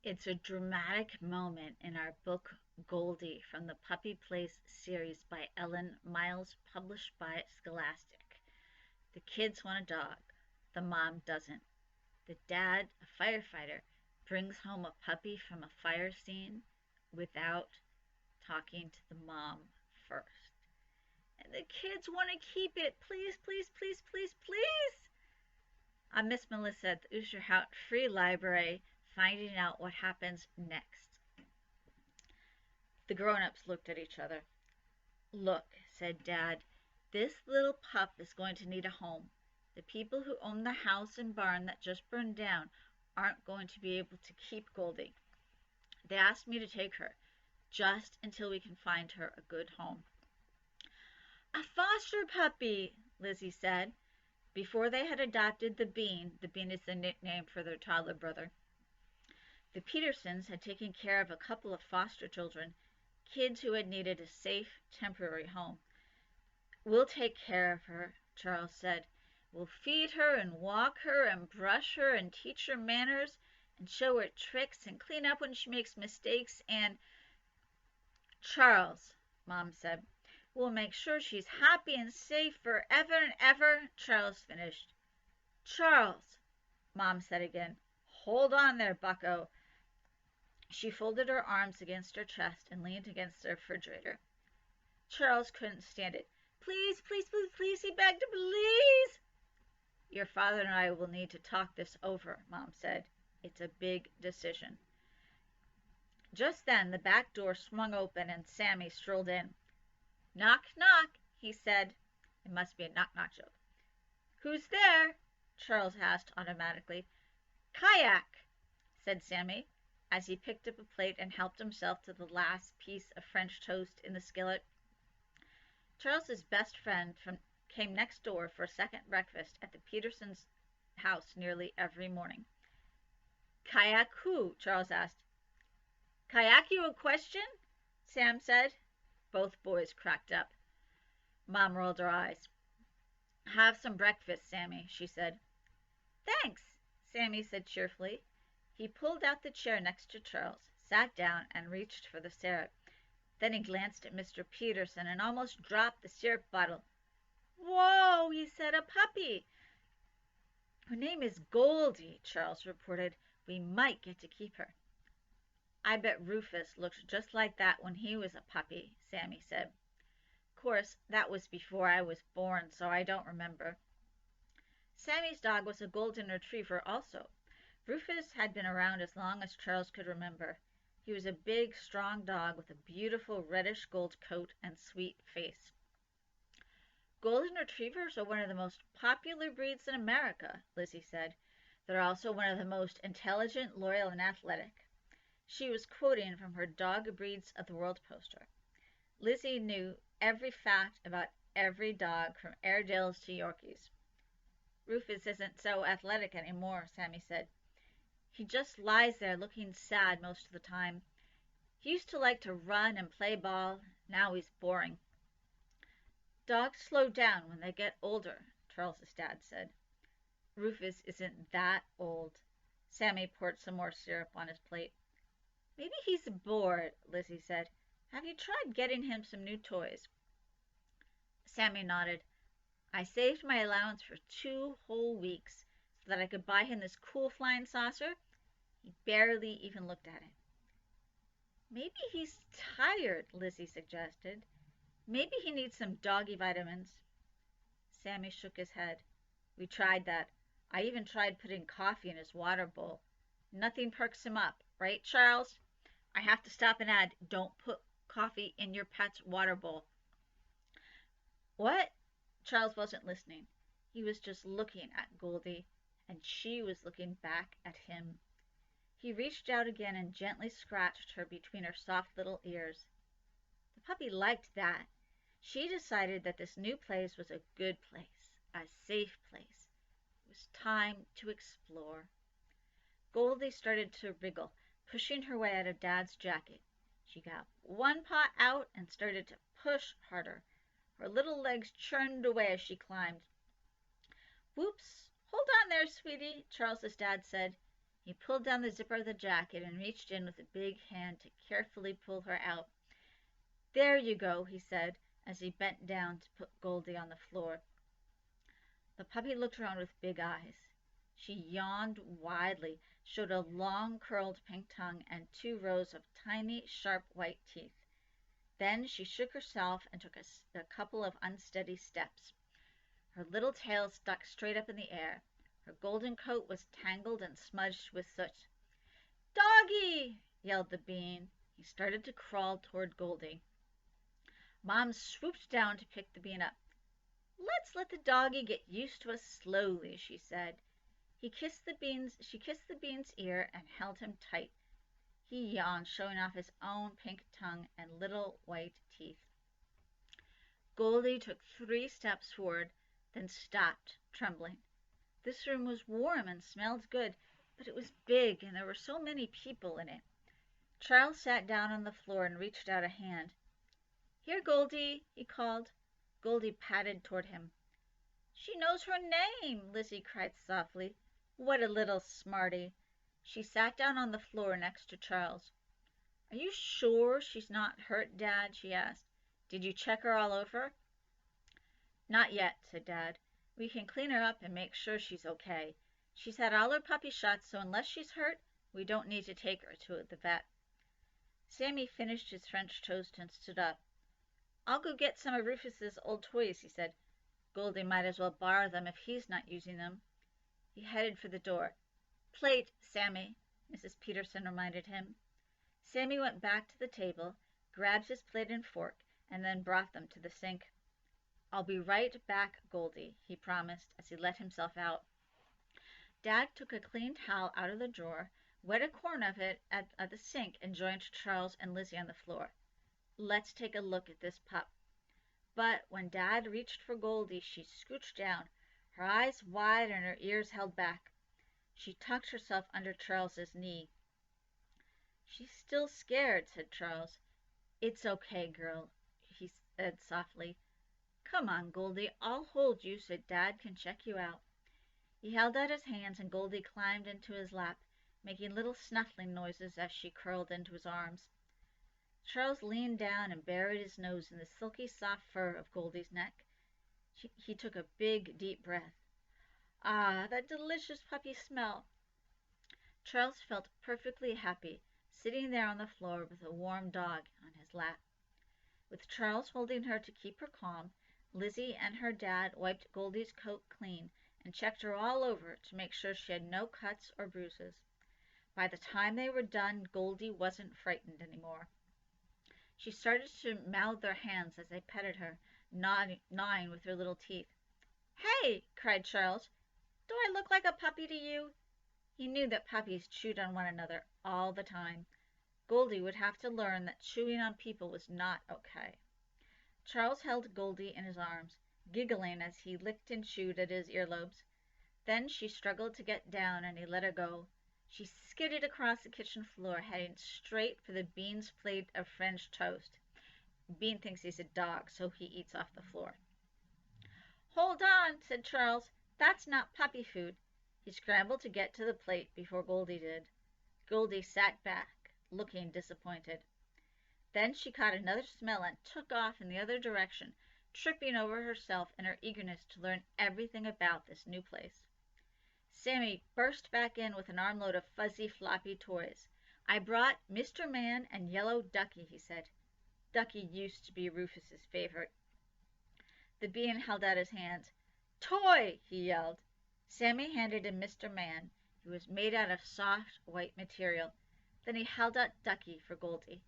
It's a dramatic moment in our book Goldie from the Puppy Place series by Ellen Miles, published by Scholastic. The kids want a dog. The mom doesn't. The dad, a firefighter, brings home a puppy from a fire scene without talking to the mom first. And the kids want to keep it. Please, please, please, please, please. I'm Miss Melissa at the Oosterhout Free Library, finding out what happens next. The grown-ups looked at each other. Look, said Dad, this little pup is going to need a home. The people who own the house and barn that just burned down aren't going to be able to keep Goldie. They asked me to take her, just until we can find her a good home. A foster puppy, Lizzie said. Before they had adopted the Bean is the nickname for their toddler brother, the Petersons had taken care of a couple of foster children, kids who had needed a safe, temporary home. We'll take care of her, Charles said. We'll feed her and walk her and brush her and teach her manners and show her tricks and clean up when she makes mistakes and... Charles, Mom said, we'll make sure she's happy and safe forever and ever, Charles finished. Charles, Mom said again. Hold on there, bucko. She folded her arms against her chest and leaned against the refrigerator. Charles couldn't stand it. Please, please, please, please, he begged, please. Your father and I will need to talk this over, Mom said. It's a big decision. Just then, the back door swung open and Sammy strolled in. Knock, knock, he said. It must be a knock-knock joke. Who's there? Charles asked automatically. Kayak, said Sammy, as he picked up a plate and helped himself to the last piece of French toast in the skillet. Charles's best friend came next door for a second breakfast at the Petersons' house nearly every morning. Kayak who? Charles asked. Kayak you a question? Sam said. Both boys cracked up. Mom rolled her eyes. Have some breakfast, Sammy, she said. Thanks, Sammy said cheerfully. He pulled out the chair next to Charles, sat down, and reached for the syrup. Then he glanced at Mr. Peterson and almost dropped the syrup bottle. Whoa, he said, a puppy. Her name is Goldie, Charles reported. We might get to keep her. I bet Rufus looked just like that when he was a puppy, Sammy said. Of course, that was before I was born, so I don't remember. Sammy's dog was a golden retriever also. Rufus had been around as long as Charles could remember. He was a big, strong dog with a beautiful reddish-gold coat and sweet face. Golden retrievers are one of the most popular breeds in America, Lizzie said. They're also one of the most intelligent, loyal, and athletic. She was quoting from her Dog Breeds of the World poster. Lizzie knew every fact about every dog from Airedales to Yorkies. Rufus isn't so athletic anymore, Sammy said. He just lies there looking sad most of the time. He used to like to run and play ball. Now he's boring. Dogs slow down when they get older, Charles's dad said. Rufus isn't that old. Sammy poured some more syrup on his plate. Maybe he's bored, Lizzie said. Have you tried getting him some new toys? Sammy nodded. I saved my allowance for 2 whole weeks so that I could buy him this cool flying saucer. He barely even looked at it. Maybe he's tired, Lizzie suggested. Maybe he needs some doggy vitamins. Sammy shook his head. We tried that. I even tried putting coffee in his water bowl. Nothing perks him up, right, Charles? I have to stop and add, don't put coffee in your pet's water bowl. What? Charles wasn't listening. He was just looking at Goldie, and she was looking back at him. He reached out again and gently scratched her between her soft little ears. The puppy liked that. She decided that this new place was a good place, a safe place. It was time to explore. Goldie started to wriggle, pushing her way out of Dad's jacket. She got one paw out and started to push harder. Her little legs churned away as she climbed. Whoops! Hold on there, sweetie, Charles's dad said. He pulled down the zipper of the jacket and reached in with a big hand to carefully pull her out. "There you go," he said, as he bent down to put Goldie on the floor. The puppy looked around with big eyes. She yawned widely, showed a long curled pink tongue, and 2 rows of tiny, sharp white teeth. Then she shook herself and took a couple of unsteady steps. Her little tail stuck straight up in the air. Her golden coat was tangled and smudged with soot. "Doggie!" yelled the bean. He started to crawl toward Goldie. Mom swooped down to pick the bean up. "Let's let the doggie get used to us slowly," she said. She kissed the bean's ear and held him tight. He yawned, showing off his own pink tongue and little white teeth. Goldie took 3 steps forward, then stopped, trembling. This room was warm and smelled good, but it was big and there were so many people in it. Charles sat down on the floor and reached out a hand. "Here, Goldie," he called. Goldie padded toward him. "She knows her name!" Lizzie cried softly. "What a little smarty!" She sat down on the floor next to Charles. "Are you sure she's not hurt, Dad?" she asked. "Did you check her all over?" "Not yet," said Dad. "We can clean her up and make sure she's okay. She's had all her puppy shots, so unless she's hurt, we don't need to take her to the vet." Sammy finished his French toast and stood up. "I'll go get some of Rufus's old toys," he said. "Goldie might as well borrow them if he's not using them." He headed for the door. "Plate, Sammy," Mrs. Peterson reminded him. Sammy went back to the table, grabbed his plate and fork, and then brought them to the sink. "I'll be right back, Goldie," he promised as he let himself out. Dad took a clean towel out of the drawer, wet a corner of it at the sink, and joined Charles and Lizzie on the floor. "Let's take a look at this pup." But when Dad reached for Goldie, she scooched down, her eyes wide and her ears held back. She tucked herself under Charles's knee. "She's still scared," said Charles. "It's okay, girl," he said softly. "Come on, Goldie, I'll hold you so Dad can check you out." He held out his hands and Goldie climbed into his lap, making little snuffling noises as she curled into his arms. Charles leaned down and buried his nose in the silky soft fur of Goldie's neck. He took a big, deep breath. Ah, that delicious puppy smell! Charles felt perfectly happy, sitting there on the floor with a warm dog on his lap. With Charles holding her to keep her calm, Lizzie and her dad wiped Goldie's coat clean and checked her all over to make sure she had no cuts or bruises. By the time they were done, Goldie wasn't frightened anymore. She started to mouth their hands as they petted her, gnawing with her little teeth. "Hey!" cried Charles. "Do I look like a puppy to you?" He knew that puppies chewed on one another all the time. Goldie would have to learn that chewing on people was not okay. Charles held Goldie in his arms, giggling as he licked and chewed at his earlobes. Then she struggled to get down and he let her go. She skidded across the kitchen floor, heading straight for the Bean's plate of French toast. Bean thinks he's a dog, so he eats off the floor. "Hold on," said Charles. "That's not puppy food." He scrambled to get to the plate before Goldie did. Goldie sat back, looking disappointed. Then she caught another smell and took off in the other direction, tripping over herself in her eagerness to learn everything about this new place. Sammy burst back in with an armload of fuzzy, floppy toys. "I brought Mr. Man and Yellow Ducky," he said. Ducky used to be Rufus's favorite. The Bean held out his hands. "Toy!" he yelled. Sammy handed him Mr. Man. He was made out of soft, white material. Then he held out Ducky for Goldie.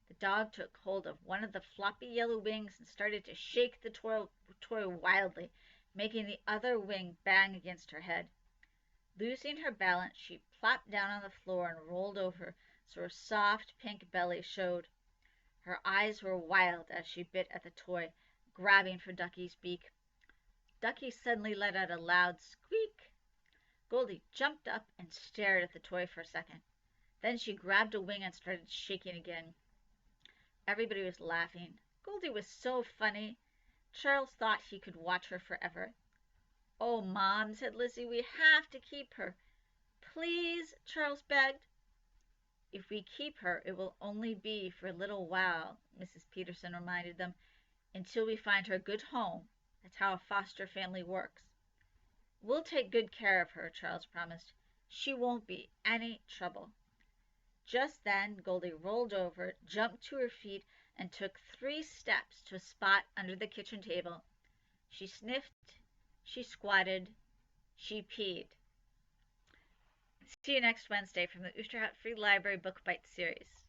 The dog took hold of one of the floppy yellow wings and started to shake the toy wildly, making the other wing bang against her head. Losing her balance, she plopped down on the floor and rolled over so her soft pink belly showed. Her eyes were wild as she bit at the toy, grabbing for Ducky's beak. Ducky suddenly let out a loud squeak. Goldie jumped up and stared at the toy for a second. Then she grabbed a wing and started shaking again. Everybody was laughing. Goldie was so funny. Charles thought he could watch her forever. "Oh, Mom," said Lizzie, "we have to keep her." Please, Charles begged. If we keep her, it will only be for a little while, Mrs. Peterson reminded them, until we find her a good home. That's how a foster family works. We'll take good care of her, Charles promised. She won't be any trouble. Just then Goldie rolled over, jumped to her feet, and took 3 steps to a spot under the kitchen table. She sniffed, she squatted, she peed. See you next Wednesday from the Oosterhout Free Library Book Bite series.